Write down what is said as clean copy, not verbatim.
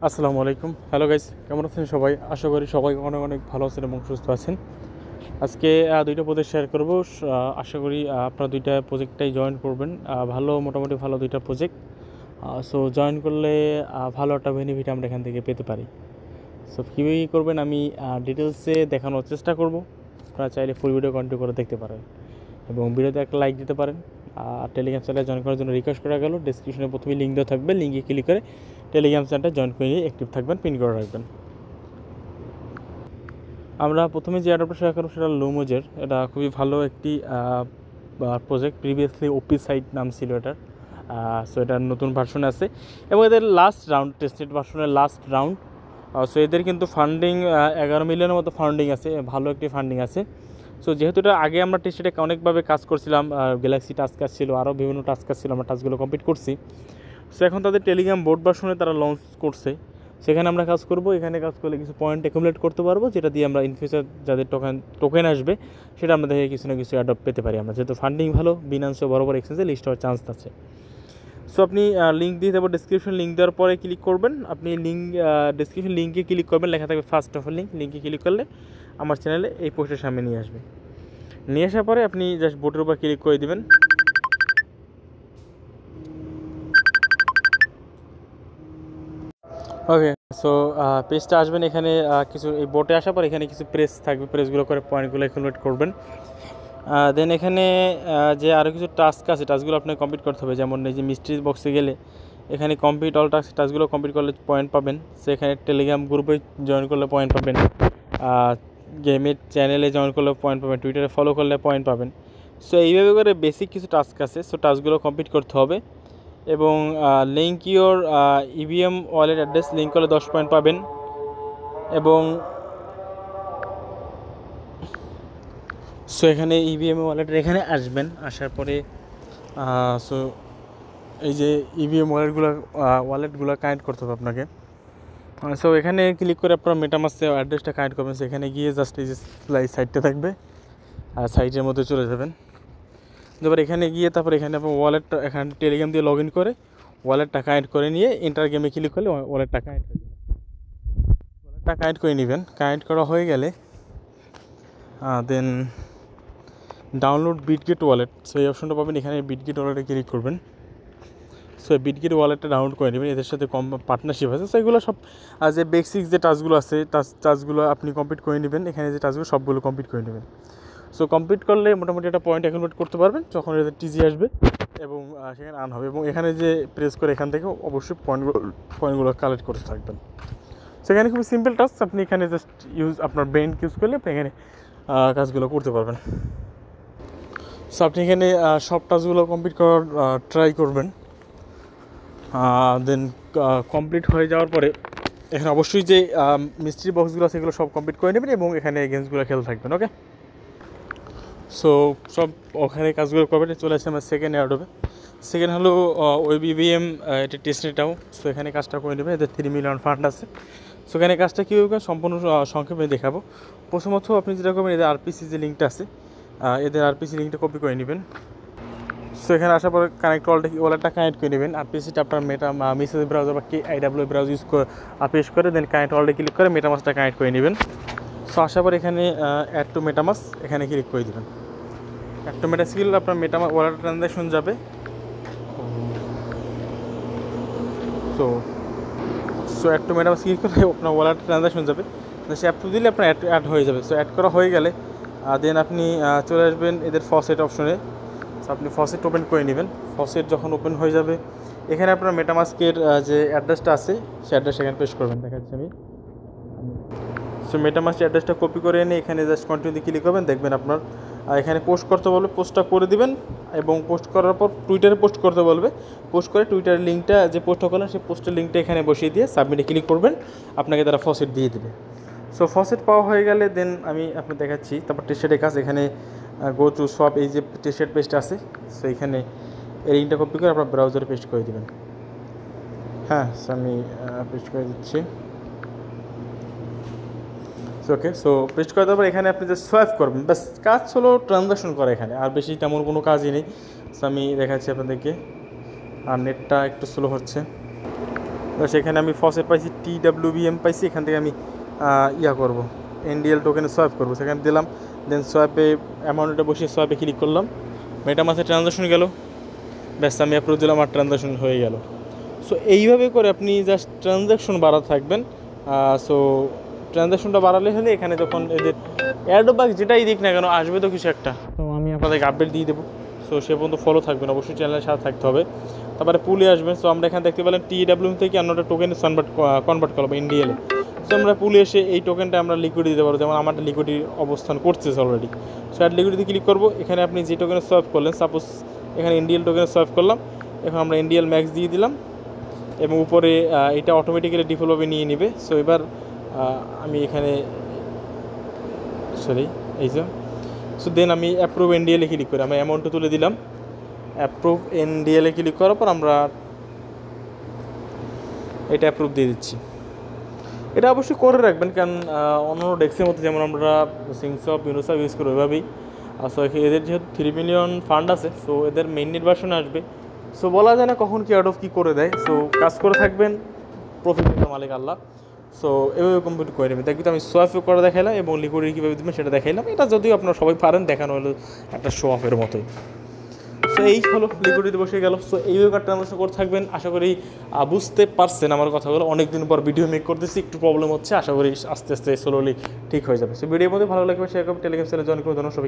আসসালামু আলাইকুম। Hello guys, কেমন আছেন সবাই? আশা করি সবাই অনেক অনেক ভালো আছেন এবং সুস্থ আছেন। আজকে দুইটা প্রজেক্ট শেয়ার করব। আশা করি আপনারা দুইটা প্রজেক্টটাই জয়েন করবেন। মোটামুটি ভালো দুইটা প্রজেক্ট। সো জয়েন করলে ভালো একটা বেনিফিট আমরা এখান থেকে পেতে পারি। সো কীভাবে করবেন আমি ডিটেলসে দেখানোর চেষ্টা করব। আপনারা চাইলে ফুল ভিডিও কন্টিনিউ করে দেখতে পারেন এবং ভিডিওতে একটা লাইক দিতে পারেন। টেলিগ্রাম চ্যানেলে জয়েন করার জন্য রিকোয়েস্ট করা গেল। ডেসক্রিপশনে প্রথমেই লিঙ্ক দেওয়া থাকবে, লিঙ্কে ক্লিক করে টেলিগ্রাম চ্যানেলটা জয়েন করে নিয়ে অ্যাক্টিভ থাকবেন, পিন করে রাখবেন। আমরা প্রথমে যে অ্যাডাপ্টার শেয়ার করব সেটা লুমোজের। এটা খুবই ভালো একটি প্রজেক্ট। প্রিভিয়াসলি ওপি সাইট নাম ছিল এটার। সো এটার নতুন ভার্সন আছে এবং এদের লাস্ট রাউন্ড, টেস্টেড ভার্সনের লাস্ট রাউন্ড। সো এদের কিন্তু ফান্ডিং 11 মিলিয়নের মতো ফান্ডিং আছে, ভালো একটি ফান্ডিং আছে। সো যেহেতু এটা আগে আমরা টেস্টেডে অনেকভাবে কাজ করছিলাম, গ্যালাক্সি টাস্ক কাজ ছিল, আরও বিভিন্ন টাস্ক কাজ ছিল, আমরা টাস্কগুলো কমপ্লিট করছি। সো এখন তাদের টেলিগ্রাম বোর্ড ভার্সনে তারা লঞ্চ করছে, সেখানে আমরা কাজ করব। এখানে কাজ করলে কিছু পয়েন্ট অ্যাকুমুলেট করতে পারবো, যেটা দিয়ে আমরা ইন ফিউচার যাদের টোকেন আসবে সেটা আমরা দেখে কিছু না কিছু অ্যাডপ্ট পেতে পারি আমরা, যেহেতু ফান্ডিং ভালো। বিনান্সে বড় বড় এক্সচেঞ্জে লিস্ট হওয়ার চান্স আছে। সো আপনি লিঙ্ক দিয়ে দেবো, ডিসক্রিপশন লিঙ্ক দেওয়ার পরে ক্লিক করবেন। আপনি ডিসক্রিপশন লিঙ্কে ক্লিক করবেন, লেখা থাকবে ফার্স্ট অফ লিঙ্কে ক্লিক করলে আমার চ্যানেলে এই পোস্টের সামনে নিয়ে আসবে। নিয়ে আসার পরে আপনি জাস্ট বোটের উপর ক্লিক করে দেবেন। ওকে, সো পেজটা আসবেন। এখানে কিছু এই বোটে আসার পর এখানে কিছু প্রেস থাকবে, প্রেসগুলো করে পয়েন্টগুলো অ্যাকুমুলেট করবেন। দেন এখানে যে আরও কিছু টাস্ক আছে, টাস্কগুলো আপনাকে কমপ্লিট করতে হবে। যেমন এই যে মিস্ট্রি বক্সে গেলে এখানে কমপ্লিট অল টাস্কগুলো কমপ্লিট করলে পয়েন্ট পাবেন। সেখানে টেলিগ্রাম গ্রুপে জয়েন করলে পয়েন্ট পাবেন, গেমের চ্যানেলে জয়েন করলে পয়েন্ট পাবেন, টুইটারে ফলো করলে পয়েন্ট পাবেন। সো এইভাবে করে বেসিক কিছু টাস্ক আছে, সো টাস্কগুলো কমপ্লিট করতে হবে। এবং link your EVM wallet address link করলে 10 পয়েন্ট পাবেন। এবং সো এখানে ইভিএম ওয়ালেটের এখানে আসবেন, আসার পরে সো এই যে ইভিএম ওয়ালেটগুলো কানেক্ট করতে হবে আপনাকে। সো এখানে ক্লিক করে আপনার মেটামাস্কে অ্যাড্রেসটা কানেক্ট করবেন। সেখানে গিয়ে জাস্ট এই যে সাইটটা থাকবে, সাইটের মধ্যে চলে যাবেন। তারপর এখানে গিয়ে তারপর এখানে আপনার ওয়ালেটটা এখানে টেলিগ্রাম দিয়ে লগ ইন করে ওয়ালেটটা কানেক্ট করে নিয়ে এন্টার গেমে ক্লিক করলে ওয়ালেটটা কানেক্ট করে নেবেন। কানেক্ট করা হয়ে গেলে দেন ডাউনলোড বিটগেট ওয়ালেট, সো এই অপশনটা পাবেন। এখানে বিটগেট ওয়ালেটে ক্লিক করবেন। সো বিটগেট ওয়ালেটটা ডাউনলোড করে নেবেন। এদের সাথে পার্টনারশিপ আছে। সো এগুলো সব যে বেসিক যে টাস্কগুলো আছে টাস্কগুলো আপনি কমপ্লিট করে নেবেন। এখানে যে টাস্কগুলো সবগুলো কমপ্লিট করে নেবেন। সো কমপ্লিট করলে মোটামুটি একটা পয়েন্ট অ্যাকুমুলেট করতে পারবেন, যখন এদের টিজি আসবে এবং সেখানে আর্ন হবে। এবং এখানে যে প্রেস করে এখান থেকে অবশ্যই পয়েন্টগুলো কালেক্ট করতে থাকবেন। সেখানে খুবই সিম্পল টাস্ক, আপনি এখানে জাস্ট আপনার ব্রেন ইউজ করলে আপনি এখানে কাজগুলো করতে পারবেন। সো আপনি এখানে সব টাস্কগুলো কমপ্লিট করার ট্রাই করবেন। দেন কমপ্লিট হয়ে যাওয়ার পরে এখানে অবশ্যই যে মিস্ট্রি বক্সগুলো সেগুলো সব কমপ্লিট করে নেবেন এবং এখানে গেমসগুলো খেলতে থাকবেন। ওকে, সো সব ওখানে কাজগুলো করবেন। চলে আসছে আমার সেকেন্ড অ্যাডবে। সেকেন্ড হলো ওয়েব ইভিএম, এটা টেস্টনেটাও। সো এখানে কাজটা করে নেবেন। এদের 3 মিলিয়ন ফান্ড আছে। সো এখানে কাজটা কীভাবে সম্পূর্ণ সংক্ষেপে দেখাবো। প্রথমত আপনি যেটা করবেন, এদের আরপিসি যে লিঙ্কটা আছে, এদের আরপিসি লিঙ্কটা কপি করে নেবেন। সো এখানে আসার পরে ওয়ালেটটা কানেক্ট করে নেবেন। আরপিসিটা আপনার মেসেজ ব্রাউজার বা KIW ব্রাউজার ইউজ করে পেশ করে দেন কানেক্ট ওয়ালেটে ক্লিক করে মেটামাসটা কানেক্ট করে নেবেন। সো আসার পর এখানে অ্যাড টু মেটামাস এখানে ক্লিক করে দেবেন। অ্যাড টু মেটামাস গেলে আপনার ওয়ালেট ট্রানজ্যাকশন যাবে। So add to MetaMask click করে আপনার ওয়ালেট ট্রানজ্যাকশন যাবে। সে অ্যাড টু দিলে আপনার অ্যাড হয়ে যাবে। সো অ্যাড করা হয়ে গেলে দেন আপনি চলে আসবেন এদের ফসেট অপশনে। সো আপনি ফসেট ওপেন করে নেবেন। ফসেট যখন ওপেন হয়ে যাবে এখানে আপনার মেটামাস্কের যে অ্যাড্রেসটা আছে সেই অ্যাড্রেস এখানে পেস্ট করবেন। দেখাচ্ছি আমি। সো মেটামাস্কের অ্যাড্রেসটা কপি করে এনে এখানে জাস্ট কন্টিনিউ ক্লিক করবেন। দেখবেন আপনার এখানে পোস্ট করতে বলবে, পোস্টটা করে দিবেন এবং পোস্ট করার পর টুইটারে পোস্ট করতে বলবে। পোস্ট করে টুইটারের লিঙ্কটা যে পোস্টটা করলেন সেই পোস্টের লিঙ্কটা এখানে বসিয়ে দিয়ে সাবমিটে ক্লিক করবেন, আপনাকে তারা ফসেট দিয়ে দেবে। সো ফসেট পাওয়া হয়ে গেলে দেন আমি আপনাকে দেখাচ্ছি তারপর টেস্টেডের কাজ। এখানে গো টু সোয়াপ, এই যে টেস্টেড পেজটা আছে, সো এখানে এই লিঙ্কটা কপি করে আপনার ব্রাউজারে পেস্ট করে দেবেন। হ্যাঁ, সো আমি পেস্ট করে দিচ্ছি। ওকে, সো পেস্ট করে দেওয়ার পর এখানে আপনি যে সোয়াইপ করবেন, ব্যাস কাজ হলো ট্রানজ্যাকশন করা। এখানে আর বেশি তেমন কোনো কাজই নেই। সো আমি দেখাচ্ছি আপনাদেরকে। আর নেটটা একটু স্লো হচ্ছে। সেখানে আমি ফসেট পাইছি, TWBM পাইছি, এখান থেকে আমি ইয়া করব, NDL টোকেনে সোয়াইপ করবো, সেখানে দিলাম, দেন সোয়াইপে অ্যামাউন্টটা বসিয়ে সোয়াইপে ক্লিক করলাম, মেটামাসে ট্রানজাকশন গেল, ব্যাস আমি অ্যাপ্রুভ দিলাম আর ট্রানজাকশন হয়ে গেল। সো এইভাবে করে আপনি জাস্ট ট্রানজাকশন বাড়াতে থাকবেন। সো ট্রানজাকশনটা বাড়ালে হলে এখানে যখন এদের অ্যাডবাক যেটাই দিক না কেন আসবে তো কিছু একটা, তো আমি আপনাদেরকে আপডেট দিয়ে দেবো। সো সে পর্যন্ত ফলো থাকবেন, অবশ্যই চ্যানেলের সাথে থাকতে হবে। তারপরে পুলে আসবেন। সো আমরা এখানে দেখতে পেলাম TWM থেকে অন্যটা টোকেনে কনভার্ট করবো NDL-এ। সো আমরা পুলে এসে এই টোকেনটা আমরা লিকুইডি দিতে পারবো, যেমন আমারটা লিকুইডি অবস্থান করছে অলরেডি। সো অ্যাড লিকুইডিতে ক্লিক করবো, এখানে আপনি যে টোকেনে সোয়াইপ করলেন, সাপোজ এখানে NDL টোকেনে সোয়াইপ করলাম, এখন আমরা NDL ম্যাক্স দিয়ে দিলাম এবং উপরে এটা অটোমেটিক্যালি ডিফল্টভাবে নিয়ে নেবে। সো এবার আমি এখানে সরি এই যে, সো দেন আমি অ্যাপ্রুভ NDL-এ ক্লিক করি, আমি অ্যামাউন্টটা তুলে দিলাম, অ্যাপ্রুভ NDL-এ ক্লিক করার পর আমরা এটা অ্যাপ্রুভ দিয়ে দিচ্ছি। এটা অবশ্যই করে রাখবেন, কারণ অন্য ডেক্সের মধ্যে যেমন আমরা সিংসপ ইউনোসপ ইউজ করি ওইভাবেই। সো এদের যেহেতু 3 মিলিয়ন ফান্ড আছে, সো এদের মেইন ভার্সনে আসবে। সো বলা যায় না কখন কি আউট অফ কী করে দেয়। সো কাজ করে থাকবেন, প্রফিটের মালিক আল্লাহ। সো এভাবে কমপ্লিট করে নেবেন। দেখবি তো আমি সোয়াইপ করে দেখাইলাম এবং লিকুইডিটি কীভাবে দেবেন সেটা দেখাইলাম। এটা যদিও আপনারা সবাই পারেন, দেখানো হলো একটা শো অফের মতোই। সো এই হলো লিকুইডিটি বসে গেল। সো এইভাবে ট্রানজাকশন করে থাকবেন। আশা করি বুঝতে পারছেন আমার কথাগুলো। অনেক দিন পর ভিডিও মেক করতেছি, একটু প্রবলেম হচ্ছে, আশা করি আস্তে আস্তে স্লোলি ঠিক হয়ে যাবে। সো ভিডিওর মধ্যে ভালো লাগবে শেয়ার করবেন, টেলিগ্রাম চ্যানেলে জয়েন করে ধন্যবাদ।